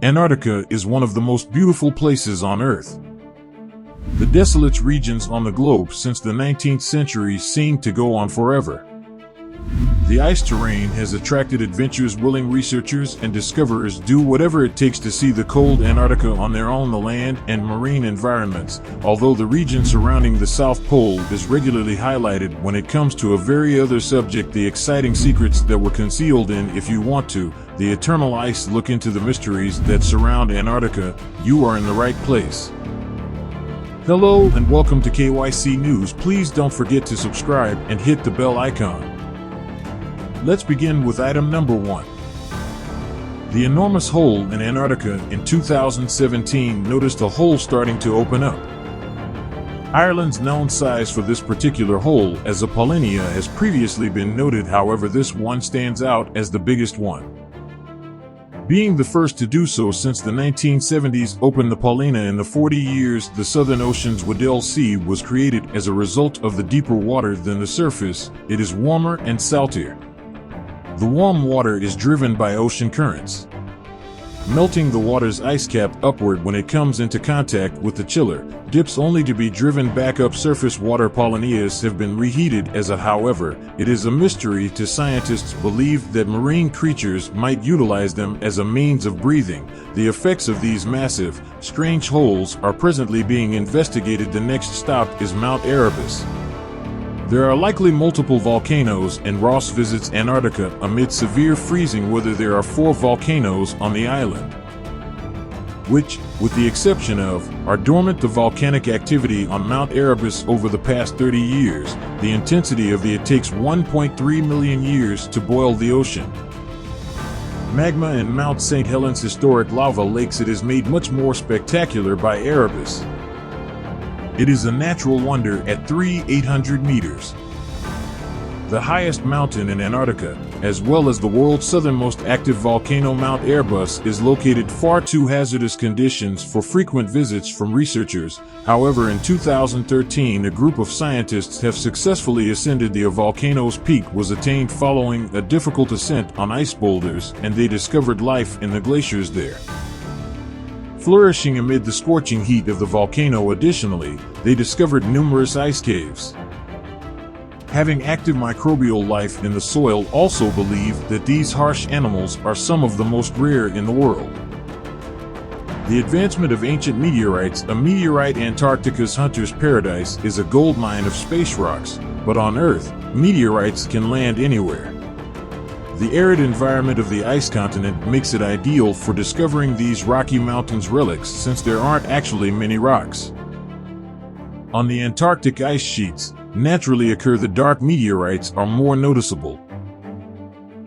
Antarctica is one of the most beautiful places on Earth. The desolate regions on the globe since the 19th century seem to go on forever. The ice terrain has attracted adventurous-willing researchers and discoverers do whatever it takes to see the cold Antarctica on their own the land and marine environments, although the region surrounding the South Pole is regularly highlighted when it comes to a very other subject, the exciting secrets that were concealed in If You Want To, the eternal ice. Look into the mysteries that surround Antarctica. You are in the right place. Hello and welcome to KYC News. Please don't forget to subscribe and hit the bell icon. Let's begin with item number 1. The enormous hole in Antarctica. In 2017 noticed a hole starting to open up. Ireland's known size for this particular hole as a Polynia has previously been noted, however this one stands out as the biggest one. Being the first to do so since the 1970s opened the Polynia. In the 40 years the Southern Ocean's Weddell Sea was created as a result of the deeper water than the surface. It is warmer and saltier. The warm water is driven by ocean currents, melting the water's ice cap upward when it comes into contact with the chiller dips, only to be driven back up. Surface water Polynias have been reheated as a however, it is a mystery to scientists. Believe that marine creatures might utilize them as a means of breathing. The effects of these massive, strange holes are presently being investigated. The next stop is Mount Erebus. There are likely multiple volcanoes, and Ross visits Antarctica amid severe freezing weather. There are 4 volcanoes on the island, which, with the exception of, are dormant. The volcanic activity on Mount Erebus over the past 30 years, the intensity of it takes 1.3 million years to boil the ocean. Magma in Mount St. Helens historic lava lakes. It is made much more spectacular by Erebus. It is a natural wonder at 3,800 meters. The highest mountain in Antarctica, as well as the world's southernmost active volcano Mount Erebus, is located far too hazardous conditions for frequent visits from researchers. However, in 2013 a group of scientists have successfully ascended the volcano's peak was attained following a difficult ascent on ice boulders, and they discovered life in the glaciers there, flourishing amid the scorching heat of the volcano. Additionally, they discovered numerous ice caves having active microbial life in the soil. Also believe that these harsh animals are some of the most rare in the world. The advancement of ancient meteorites. A meteorite, Antarctica's hunter's paradise, is a goldmine of space rocks, but on Earth, meteorites can land anywhere. The arid environment of the ice continent makes it ideal for discovering these Rocky Mountains relics, since there aren't actually many rocks on the Antarctic ice sheets. Naturally occur the dark meteorites are more noticeable.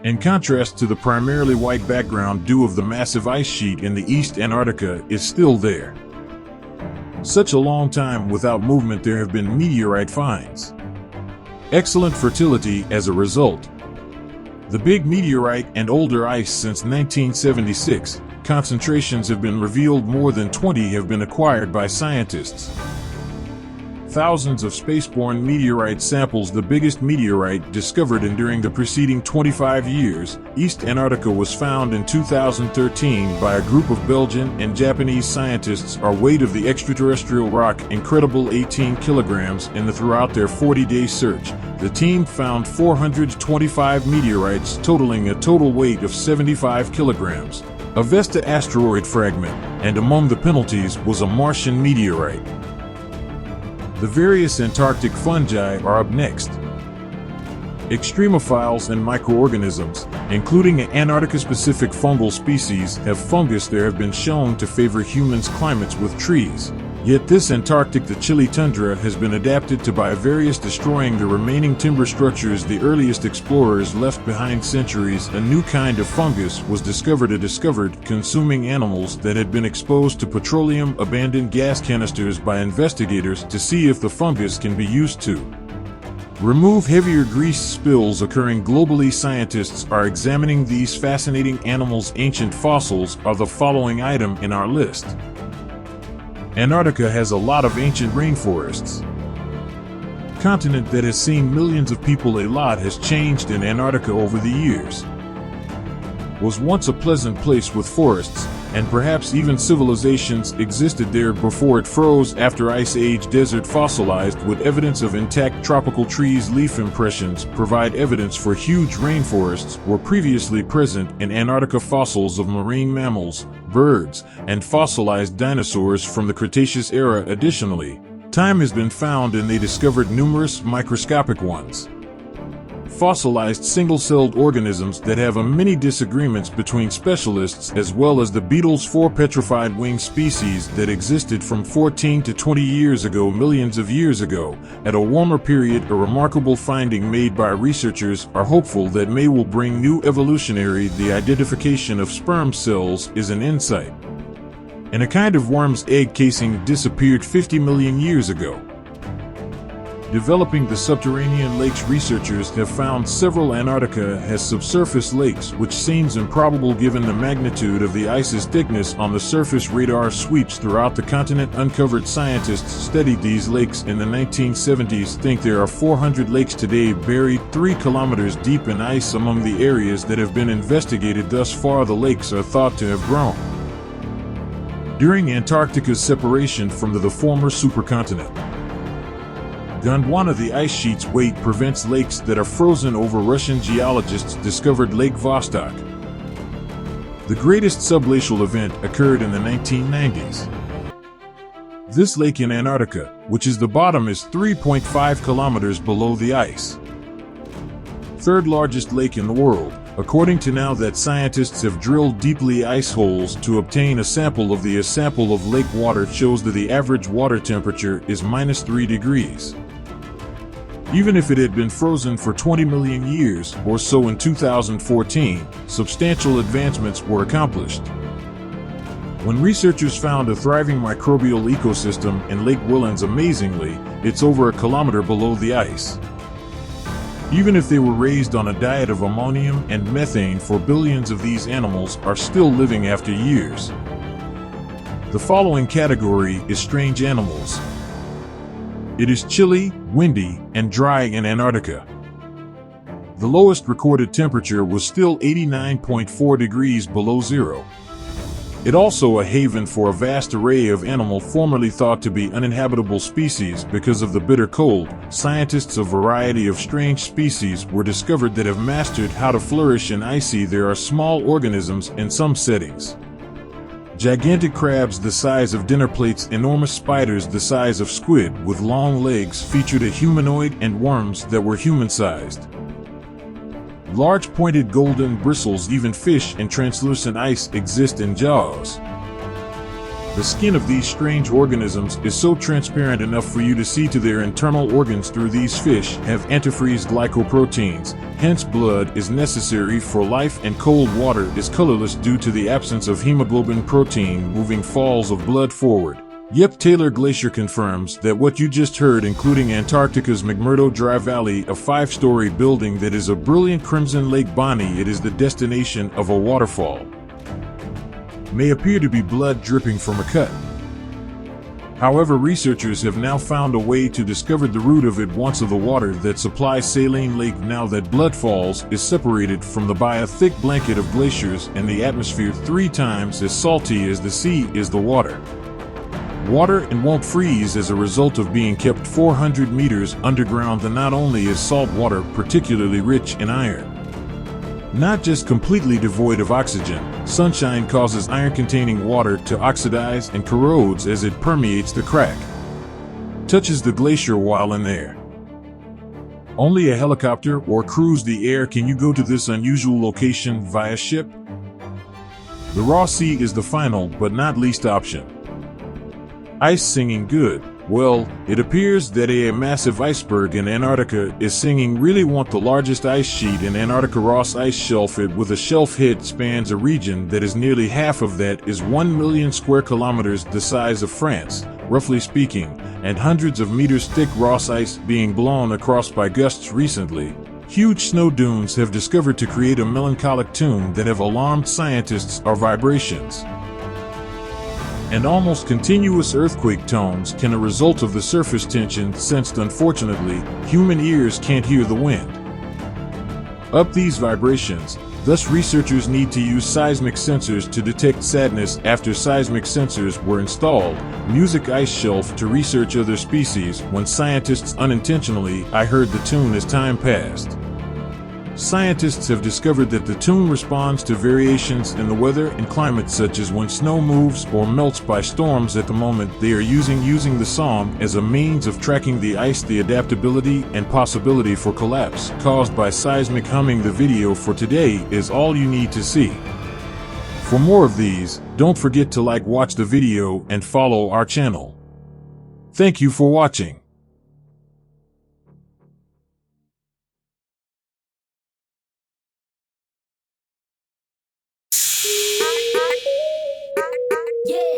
In contrast to the primarily white background due of the massive ice sheet in the East, Antarctica is still there. Such a long time without movement, there have been meteorite finds. Excellent fertility as a result. The big meteorite and older ice since 1976, concentrations have been revealed. More than 20 have been acquired by scientists. Thousands of spaceborne meteorite samples. The biggest meteorite discovered during the preceding 25 years, East Antarctica, was found in 2013 by a group of Belgian and Japanese scientists. Our weight of the extraterrestrial rock, incredible 18 kilograms. Throughout their 40-day search, the team found 425 meteorites totaling a total weight of 75 kilograms. A Vesta asteroid fragment, and among the penalties was a Martian meteorite. The various Antarctic fungi are up next. Extremophiles and microorganisms, including Antarctica-specific fungal species, have fungus. There have been shown to favor humans' climates with trees. Yet this Antarctic, the chilly tundra, has been adapted to by various, destroying the remaining timber structures the earliest explorers left behind centuries. A new kind of fungus was discovered, consuming animals that had been exposed to petroleum abandoned gas canisters by investigators to see if the fungus can be used to remove heavier grease spills occurring globally. Scientists are examining these fascinating animals. Ancient fossils are the following item in our list. Antarctica has a lot of ancient rainforests. Continent that has seen millions of people. A lot has changed in Antarctica over the years. Was once a pleasant place with forests, and perhaps even civilizations existed there before it froze. After Ice Age desert fossilized with evidence of intact tropical trees. Leaf impressions provide evidence for huge rainforests were previously present in Antarctica. Fossils of marine mammals, birds, and fossilized dinosaurs from the Cretaceous era. Additionally, time has been found and they discovered numerous microscopic ones. Fossilized single-celled organisms that have many disagreements between specialists, as well as the beetles. 4 petrified wing species that existed from 14 to 20 years ago, millions of years ago, at a warmer period. A remarkable finding made by researchers are hopeful that will bring new evolutionary. The identification of sperm cells is an insight, and a kind of worm's egg casing disappeared 50 million years ago. Developing the subterranean lakes. Researchers have found several. Antarctica has subsurface lakes, which seems improbable given the magnitude of the ice's thickness on the surface. Radar sweeps throughout the continent uncovered. Scientists studied these lakes in the 1970s. Think there are 400 lakes today buried 3 kilometers deep in ice. Among the areas that have been investigated thus far, the lakes are thought to have grown during Antarctica's separation from the former supercontinent. Gondwana. The ice sheet's weight prevents lakes that are frozen over. Russian geologists discovered Lake Vostok. The greatest subglacial event occurred in the 1990s. This lake in Antarctica, which is the bottom, is 3.5 kilometers below the ice. Third largest lake in the world, according to now that scientists have drilled deeply ice holes to obtain a sample of the. A sample of lake water shows that the average water temperature is -3 degrees. Even if it had been frozen for 20 million years or so in 2014, substantial advancements were accomplished. When researchers found a thriving microbial ecosystem in Lake Whillans, amazingly, it's over a kilometer below the ice. Even if they were raised on a diet of ammonium and methane, for billions of these animals are still living after years. The following category is strange animals. It is chilly, windy, and dry in Antarctica. The lowest recorded temperature was still 89.4 degrees below zero. It also a haven for a vast array of animal formerly thought to be uninhabitable species because of the bitter cold. Scientists, a variety of strange species were discovered that have mastered how to flourish in icy. There are small organisms in some settings. Gigantic crabs the size of dinner plates, enormous spiders the size of squid with long legs featured a humanoid, and worms that were human-sized. Large pointed golden bristles. Even fish in translucent ice exist in jaws. The skin of these strange organisms is so transparent enough for you to see to their internal organs through. These fish have antifreeze glycoproteins, hence blood is necessary for life, and cold water is colorless due to the absence of hemoglobin protein moving falls of blood forward. Yep, Taylor Glacier confirms that what you just heard, including Antarctica's McMurdo Dry Valley, a 5-story building that is a brilliant crimson Lake Bonny. It is the destination of a waterfall. May appear to be blood dripping from a cut. However, researchers have now found a way to discover the root of it. Once of the water that supplies Saline Lake, now that blood falls, is separated from by a thick blanket of glaciers, and the atmosphere 3 times as salty as the sea is the water. Water and won't freeze as a result of being kept 400 meters underground. And not only is salt water particularly rich in iron, not just completely devoid of oxygen, sunshine causes iron-containing water to oxidize and corrodes as it permeates the crack, touches the glacier while in there. Only a helicopter or cruise the air can you go to this unusual location via ship. The raw sea is the final but not least option. Ice singing good. Well, it appears that a massive iceberg in Antarctica is singing. Really want the largest ice sheet in Antarctica. Ross Ice Shelf. It with a shelf head spans a region that is nearly half of that is 1 million square kilometers, the size of France, roughly speaking, and hundreds of meters thick Ross ice being blown across by gusts recently. Huge snow dunes have discovered to create a melancholic tune that have alarmed scientists are vibrations. And almost continuous earthquake tones can a result of the surface tension sensed. Unfortunately, human ears can't hear the wind. Up these vibrations, Thus, researchers need to use seismic sensors to detect sadness. After seismic sensors were installed, music ice shelf to research other species. When scientists unintentionally, I heard the tune as time passed. Scientists have discovered that the tune responds to variations in the weather and climate, such as when snow moves or melts by storms. At the moment, they are using the song as a means of tracking the ice, the adaptability and possibility for collapse caused by seismic humming. The video for today is all you need to see. For more of these, don't forget to watch the video and follow our channel. Thank you for watching. Yeah.